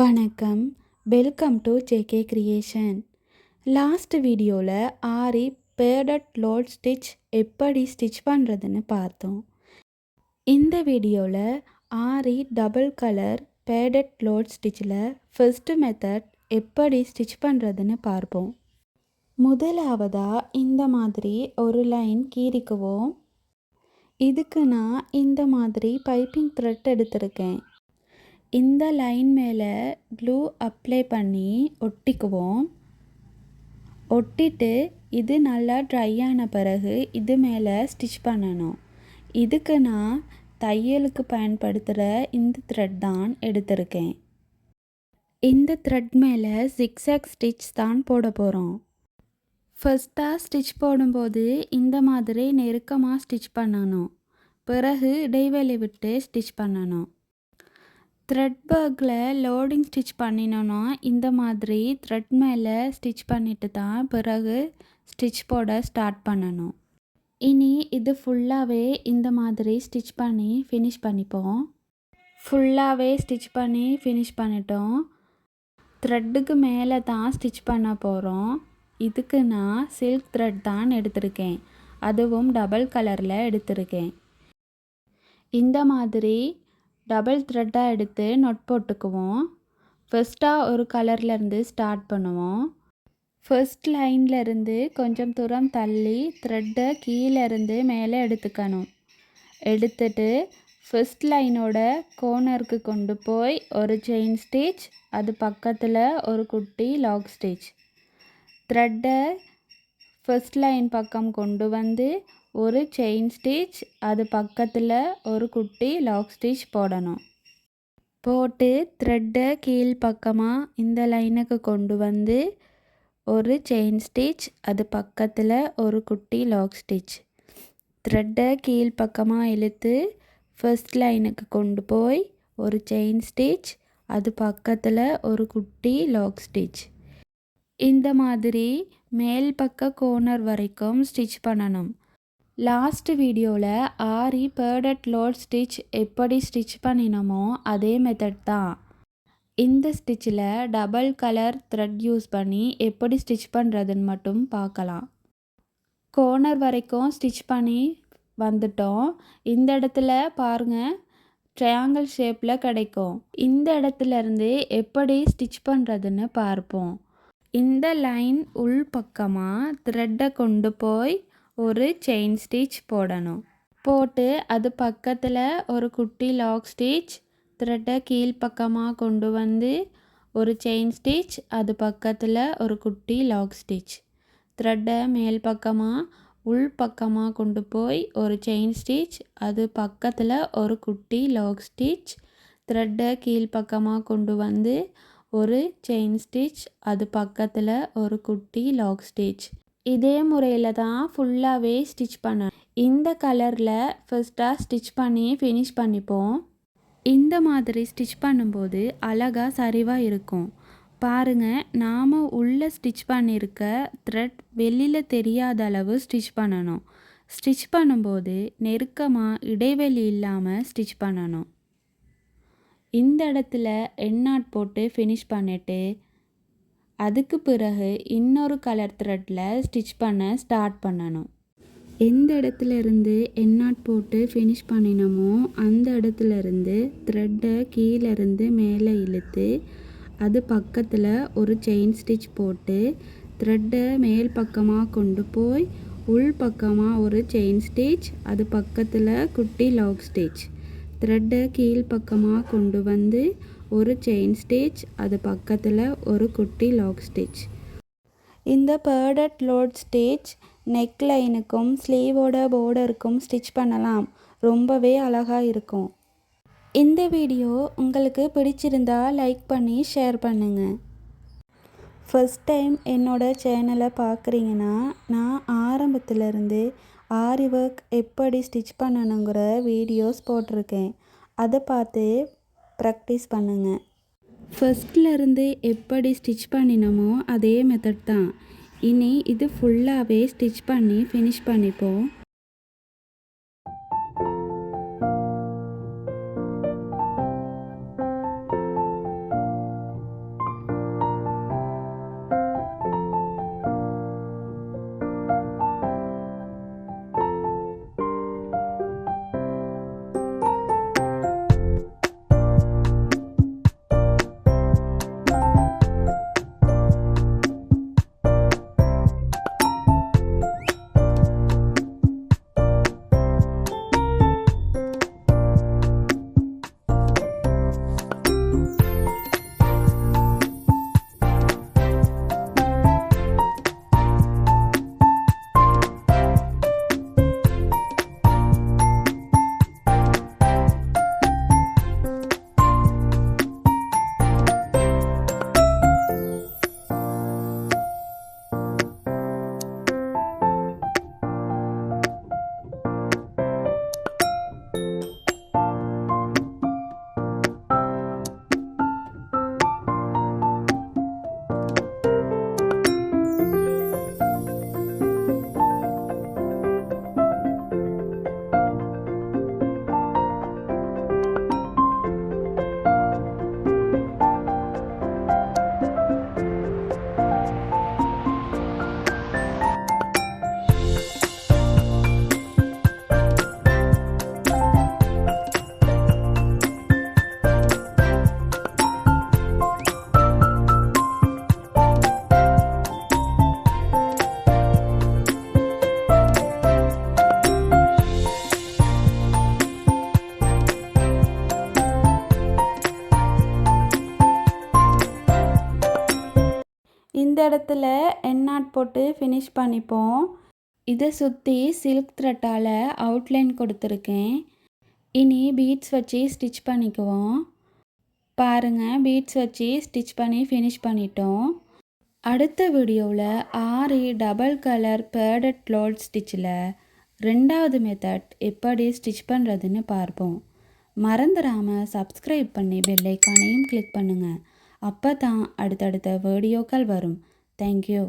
வணக்கம், welcome to JK creation. Last வீடியோவில் aari padded load stitch எப்படி ஸ்டிச் பண்ணுறதுன்னு பார்த்தோம். இந்த வீடியோவில் aari double colour padded load ஸ்டிச்சில் ஃபர்ஸ்ட் மெத்தட் எப்படி ஸ்டிச் பண்ணுறதுன்னு பார்ப்போம். முதலாவதாக இந்த மாதிரி ஒரு லைன் கீறிக்குவோம். இதுக்கு நான் இந்த மாதிரி பைப்பிங் த்ரெட் எடுத்திருக்கேன். இந்த லைன் மேலே க்ளூ அப்ளை பண்ணி ஒட்டிக்குவோம். ஒட்டிட்டு இது நல்லா ட்ரை ஆன பிறகு இது மேலே ஸ்டிச் பண்ணணும். இதுக்கு நான் தையலுக்கு பயன்படுத்துகிற இந்த த்ரெட் தான் எடுத்திருக்கேன். இந்த த்ரெட் மேலே ஜிக்ஸாக் ஸ்டிச் தான் போட போகிறோம். ஃபர்ஸ்ட்டாக ஸ்டிச் போடும்போது இந்த மாதிரி நெருக்கமாக ஸ்டிச் பண்ணணும். பிறகு இடைவெளி விட்டு ஸ்டிச் பண்ணணும். த்ரெட் ஒர்க்கில் லோடிங் ஸ்டிச் பண்ணினோன்னா இந்த மாதிரி த்ரெட் மேலே ஸ்டிச் பண்ணிட்டு தான் பிறகு ஸ்டிச் போட ஸ்டார்ட் பண்ணணும். இனி இது ஃபுல்லாகவே இந்த மாதிரி ஸ்டிச் பண்ணி ஃபினிஷ் பண்ணிப்போம். ஃபுல்லாகவே ஸ்டிச் பண்ணி ஃபினிஷ் பண்ணிட்டோம். த்ரெட்டுக்கு மேலே தான் ஸ்டிச் பண்ண போகிறோம். இதுக்கு நான் சில்க் த்ரெட் தான் எடுத்திருக்கேன். அதுவும் டபுள் கலரில் எடுத்திருக்கேன். இந்த மாதிரி டபுள் த்ரெட்டாக எடுத்து நொட் போட்டுக்குவோம். ஃபர்ஸ்ட்டாக ஒரு கலர்லேருந்து ஸ்டார்ட் பண்ணுவோம். ஃபர்ஸ்ட் லைன்லேருந்து கொஞ்சம் தூரம் தள்ளி த்ரெட்டை கீழேருந்து மேலே எடுத்துக்கணும். எடுத்துட்டு ஃபர்ஸ்ட் லைனோட கோர்னருக்கு கொண்டு போய் ஒரு செயின் ஸ்டிச், அது பக்கத்தில் ஒரு குட்டி லாக் ஸ்டிச். த்ரெட்டை ஃபர்ஸ்ட் லைன் பக்கம் கொண்டு வந்து ஒரு செயின் ஸ்டிச், அது பக்கத்தில் ஒரு குட்டி லாக் ஸ்டிச் போடணும். போட்டு த்ரெட்டை கீழ் பக்கமாக இந்த லைனுக்கு கொண்டு வந்து ஒரு செயின் ஸ்டிச், அது பக்கத்தில் ஒரு குட்டி லாக் ஸ்டிச். த்ரெட்டை கீழ் பக்கமாக இழுத்து ஃபர்ஸ்ட் லைனுக்கு கொண்டு போய் ஒரு செயின் ஸ்டிச், அது பக்கத்தில் ஒரு குட்டி லாக் ஸ்டிச். இந்த மாதிரி மேல் பக்க கோர்னர் வரைக்கும் ஸ்டிச் பண்ணணும். லாஸ்ட் வீடியோவில் ஆரி பேடட் லோட் ஸ்டிச் எப்படி ஸ்டிச் பண்ணினோமோ அதே மெத்தட் தான். இந்த ஸ்டிச்சில் டபுள் கலர் த்ரெட் யூஸ் பண்ணி எப்படி ஸ்டிச் பண்ணுறதுன்னு மட்டும் பார்க்கலாம். கோர்னர் வரைக்கும் ஸ்டிச் பண்ணி வந்துட்டோம். இந்த இடத்துல பாருங்கள், ட்ரையாங்கிள் ஷேப்பில் கிடைக்கும். இந்த இடத்துலேருந்து எப்படி ஸ்டிச் பண்ணுறதுன்னு பார்ப்போம். இந்த லைன் உள் பக்கமாக த்ரெட்டை கொண்டு போய் ஒரு செயின் ஸ்டிச் போடணும். போட்டு அது பக்கத்தில் ஒரு குட்டி லாக் ஸ்டிச், த்ரெட்டை கீழ் பக்கமாக கொண்டு வந்து ஒரு செயின் ஸ்டிச், அது பக்கத்தில் ஒரு குட்டி லாக் ஸ்டிச். த்ரெட்டை மேல் பக்கமாக உள் பக்கமாக கொண்டு போய் ஒரு செயின் ஸ்டிச், அது பக்கத்தில் ஒரு குட்டி லாக் ஸ்டிச். த்ரெட்டை கீழ் பக்கமாக கொண்டு வந்து ஒரு செயின் ஸ்டிச், அது பக்கத்தில் ஒரு குட்டி லாக் ஸ்டிச். இதே முறையில் தான் ஃபுல்லாகவே ஸ்டிச் பண்ணணும். இந்த கலரில் ஃபர்ஸ்ட்டாக ஸ்டிச் பண்ணி ஃபினிஷ் பண்ணிப்போம். இந்த மாதிரி ஸ்டிச் பண்ணும்போது அழகாக சரிவாக இருக்கும். பாருங்கள், நாம் உள்ளே ஸ்டிச் பண்ணியிருக்க த்ரெட் வெளியில் தெரியாத அளவு ஸ்டிச் பண்ணணும். ஸ்டிச் பண்ணும்போது நெருக்கமாக இடைவெளி இல்லாமல் ஸ்டிச் பண்ணணும். இந்த இடத்துல எண்ணாட் போட்டு ஃபினிஷ் பண்ணிவிட்டு அதுக்கு பிறகு இன்னொரு கலர் த்ரெட்டில் ஸ்டிச் பண்ண ஸ்டார்ட் பண்ணணும். எந்த இடத்துல இருந்து எண்ணாட் போட்டு ஃபினிஷ் பண்ணினோமோ அந்த இடத்துல இருந்து த்ரெட்டை கீழேருந்து மேலே இழுத்து அது பக்கத்தில் ஒரு செயின் ஸ்டிச் போட்டு த்ரெட்டை மேல் பக்கமாக கொண்டு போய் உள் பக்கமாக ஒரு செயின் ஸ்டிச், அது பக்கத்தில் குட்டி லாக் ஸ்டிச். த்ரெட்டை கீழ் பக்கமாக கொண்டு வந்து ஒரு செயின் ஸ்டிச், அது பக்கத்தில் ஒரு குட்டி லாக் ஸ்டிச். இந்த பேடட் லோட் ஸ்டிச் நெக் லைனுக்கும் ஸ்லீவோட பார்டருக்கும் ஸ்டிச் பண்ணலாம். ரொம்பவே அழகாக இருக்கும். இந்த வீடியோ உங்களுக்கு பிடிச்சிருந்தா லைக் பண்ணி ஷேர் பண்ணுங்கள். ஃபர்ஸ்ட் டைம் என்னோட சேனலை பார்க்குறீங்கன்னா நான் ஆரம்பத்திலேருந்து ஆரி ஒர்க் எப்படி ஸ்டிச் பண்ணணுங்கிற வீடியோஸ் போட்டிருக்கேன். அதை பார்த்து ப்ராக்டிஸ் பண்ணுங்கள். ஃபர்ஸ்ட்லேருந்து எப்படி ஸ்டிச் பண்ணினோமோ அதே மெத்தட் தான். இனி இது ஃபுல்லாகவே ஸ்டிச் பண்ணி ஃபினிஷ் பண்ணிப்போம். இந்த இடத்துல எண்ணாட் போட்டு ஃபினிஷ் பண்ணிப்போம். இதை சுற்றி சில்க் த்ரெட்டால் அவுட்லைன் கொடுத்துருக்கேன். இனி பீட்ஸ் வச்சு ஸ்டிச் பண்ணிக்குவோம். பாருங்கள், பீட்ஸ் வச்சு ஸ்டிச் பண்ணி ஃபினிஷ் பண்ணிட்டோம். அடுத்த வீடியோவில் ஆரி டபுள் கலர் பேர்டட் லோட் ஸ்டிச்சில் 2வது மெத்தட் எப்படி ஸ்டிச் பண்ணுறதுன்னு பார்ப்போம். மறந்துடாமல் சப்ஸ்கிரைப் பண்ணி பெல் ஐக்கானையும் கிளிக் பண்ணுங்கள். அப்போ தான் அடுத்தடுத்த வீடியோக்கள் வரும். தேங்க்யூ.